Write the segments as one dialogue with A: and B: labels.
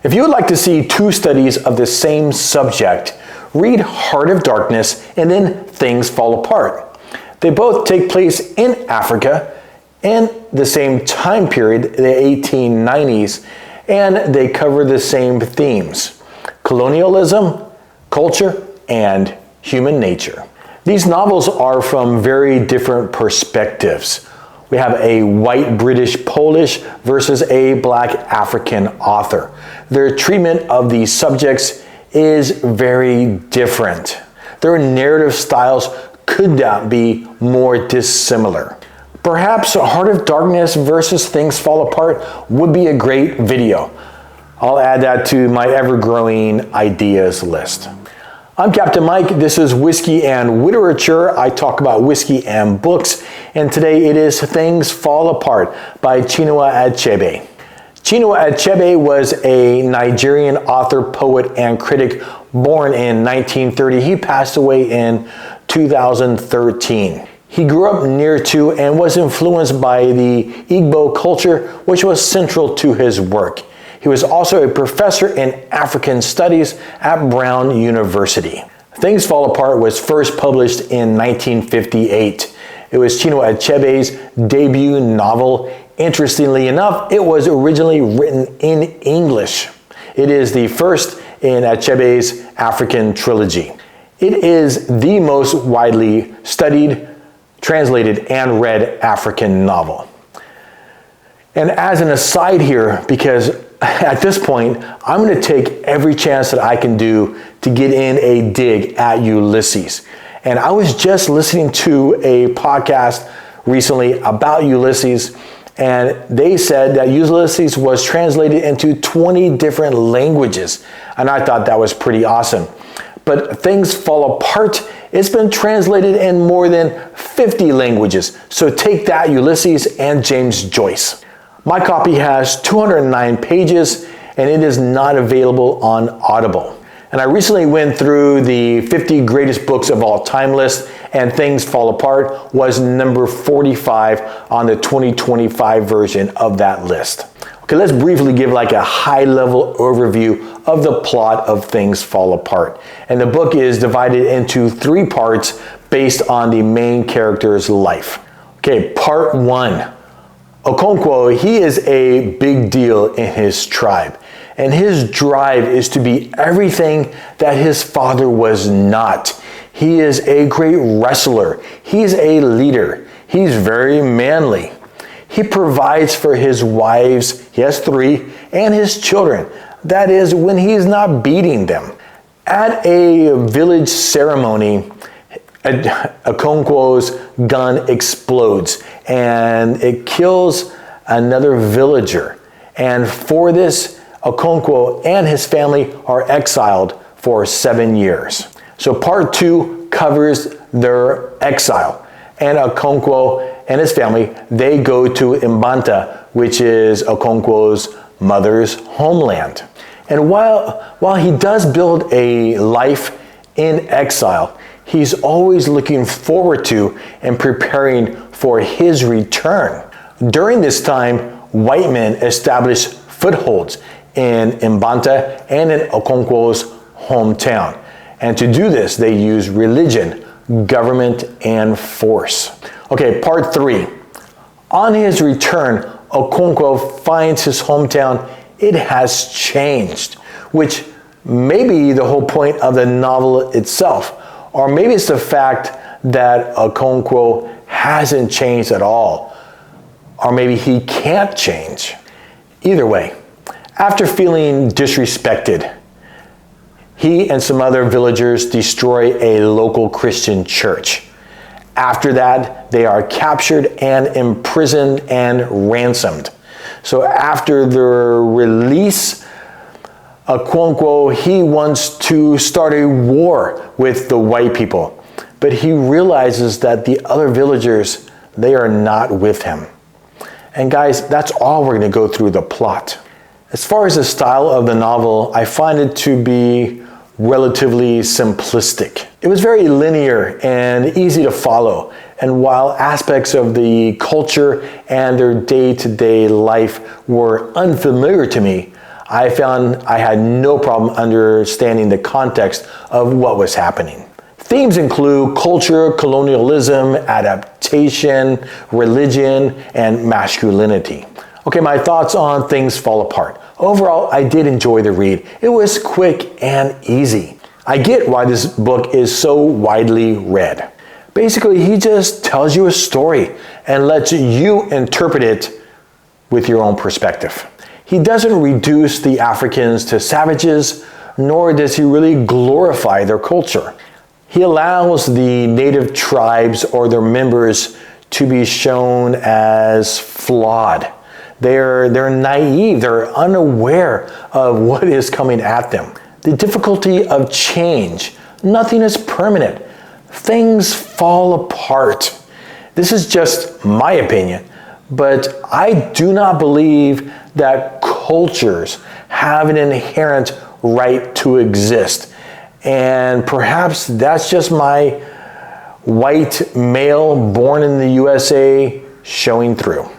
A: If you would like to see two studies of the same subject, read Heart of Darkness and then Things Fall Apart. They both take place in Africa in the same time period, the 1890s, and they cover the same themes: colonialism, culture, and human nature. These novels are from very different perspectives. We have a white British Polish versus a black African author. Their treatment of these subjects is very different. Their narrative styles could not be more dissimilar. Perhaps Heart of Darkness versus Things Fall Apart would be a great video. I'll add that to my ever-growing ideas list. I'm Captain Mike. This is Whiskey and Literature. I talk about whiskey and books, and today it is Things Fall Apart by Chinua Achebe. Chinua Achebe was a Nigerian author, poet, and critic born in 1930. He passed away in 2013. He grew up near to and was influenced by the Igbo culture, which was central to his work. He was also a professor in African Studies at Brown University. Things Fall Apart was first published in 1958. It was Chinua Achebe's debut novel. Interestingly enough, it was originally written in English. It is the first in Achebe's African Trilogy. It is the most widely studied, translated, and read African novel. And as an aside here, because at this point, I'm going to take every chance that I can do to get in a dig at Ulysses. And I was just listening to a podcast recently about Ulysses, and they said that Ulysses was translated into 20 different languages. And I thought that was pretty awesome. But Things Fall Apart, it's been translated in more than 50 languages. So take that, Ulysses and James Joyce. My copy has 209 pages, and it is not available on Audible. And I recently went through the 50 greatest books of all time list, and Things Fall Apart was number 45 on the 2025 version of that list. Okay, let's briefly give like a high-level overview of the plot of Things Fall Apart. And the book is divided into 3 parts based on the main character's life. Okay, part 1. Okonkwo, he is a big deal in his tribe, and his drive is to be everything that his father was not. He is a great wrestler. He's a leader. He's very manly. He provides for his wives, he has 3, and his children. That is, when he's not beating them. At a village ceremony, Okonkwo's gun explodes and it kills another villager. And for this, Okonkwo and his family are exiled for 7 years. So part 2 covers their exile. And Okonkwo and his family, they go to Mbanta, which is Okonkwo's mother's homeland. And while he does build a life in exile, he's always looking forward to and preparing for his return. During this time, white men established footholds in Mbanta and in Okonkwo's hometown. And to do this, they use religion, government, and force. Okay, part 3. On his return, Okonkwo finds his hometown, it has changed, which may be the whole point of the novel itself. Or maybe it's the fact that Okonkwo hasn't changed at all. Or maybe he can't change. Either way, after feeling disrespected, he and some other villagers destroy a local Christian church. After that, they are captured and imprisoned and ransomed. So after their release, Okonkwo, he wants to start a war with the white people, but he realizes that the other villagers, they are not with him. And guys, that's all we're going to go through the plot. As far as the style of the novel, I find it to be relatively simplistic. It was very linear and easy to follow, and while aspects of the culture and their day-to-day life were unfamiliar to me, I found I had no problem understanding the context of what was happening. Themes include culture, colonialism, adaptation, religion, and masculinity. Okay, my thoughts on Things Fall Apart. Overall, I did enjoy the read. It was quick and easy. I get why this book is so widely read. Basically, he just tells you a story and lets you interpret it with your own perspective. He doesn't reduce the Africans to savages, nor does he really glorify their culture. He allows the native tribes or their members to be shown as flawed. They're naive, they're unaware of what is coming at them. The difficulty of change. Nothing is permanent. Things fall apart. This is just my opinion, but I do not believe that cultures have an inherent right to exist. And perhaps that's just my white male born in the USA showing through.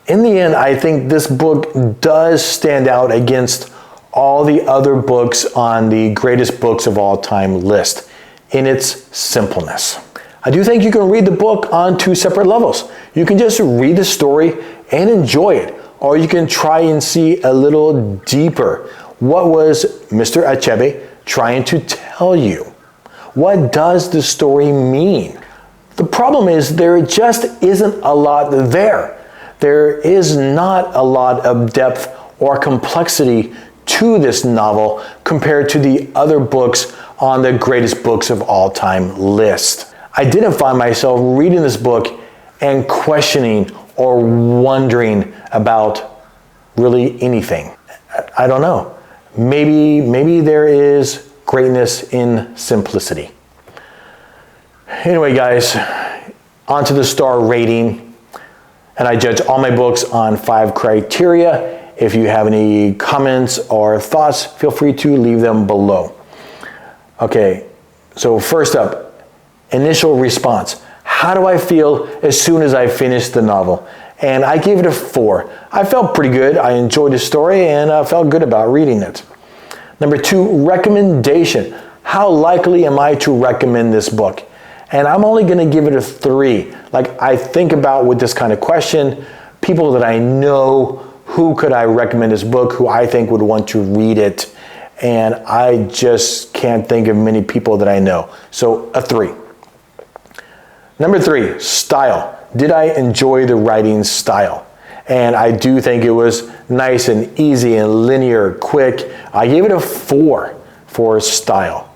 A: In the end, I think this book does stand out against all the other books on the greatest books of all time list in its simpleness. I do think you can read the book on two separate levels. You can just read the story and enjoy it, or you can try and see a little deeper. What was Mr. Achebe trying to tell you? What does the story mean? The problem is there just isn't a lot there. There is not a lot of depth or complexity to this novel compared to the other books on the greatest books of all time list. I didn't find myself reading this book and questioning or wondering about really anything. I don't know. Maybe there is greatness in simplicity. Anyway, guys, on to the star rating. And I judge all my books on 5 criteria. If you have any comments or thoughts, feel free to leave them below. Okay, so first up, initial response. How do I feel as soon as I finished the novel? And I gave it a 4. I felt pretty good. I enjoyed the story and I felt good about reading it. Number 2, recommendation. How likely am I to recommend this book? And I'm only going to give it a 3. Like, I think about with this kind of question, people that I know, who could I recommend this book, who I think would want to read it. And I just can't think of many people that I know. So a 3. Number 3, style. Did I enjoy the writing style? And I do think it was nice and easy and linear, quick. I gave it a 4 for style.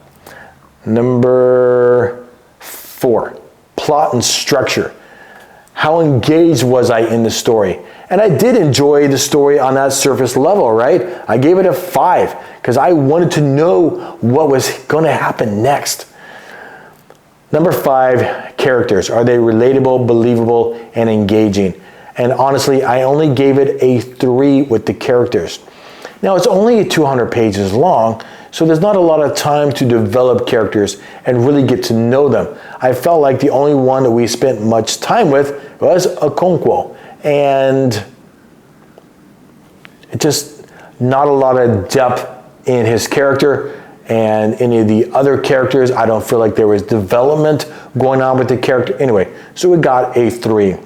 A: Number 4, plot and structure. How engaged was I in the story? And I did enjoy the story on that surface level, right? I gave it a 5 because I wanted to know what was going to happen next. Number 5, characters. Are they relatable, believable, and engaging? And honestly, I only gave it a 3 with the characters. Now, it's only 200 pages long, so there's not a lot of time to develop characters and really get to know them. I felt like the only one that we spent much time with was Okonkwo. And it just not a lot of depth in his character, and any of the other characters, I don't feel like there was development going on with the character. Anyway, so we got a 3.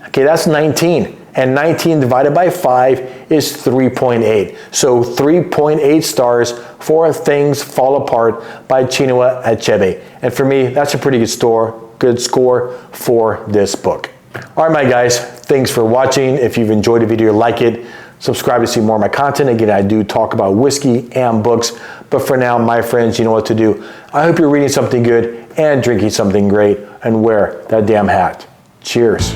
A: Okay, that's 19. And 19 divided by 5 is 3.8. So 3.8 stars for Things Fall Apart by Chinua Achebe. And for me, that's a pretty good score for this book. All right, my guys, thanks for watching. If you've enjoyed the video, like it, subscribe to see more of my content. Again, I do talk about whiskey and books. But for now, my friends, you know what to do. I hope you're reading something good and drinking something great, and wear that damn hat. Cheers.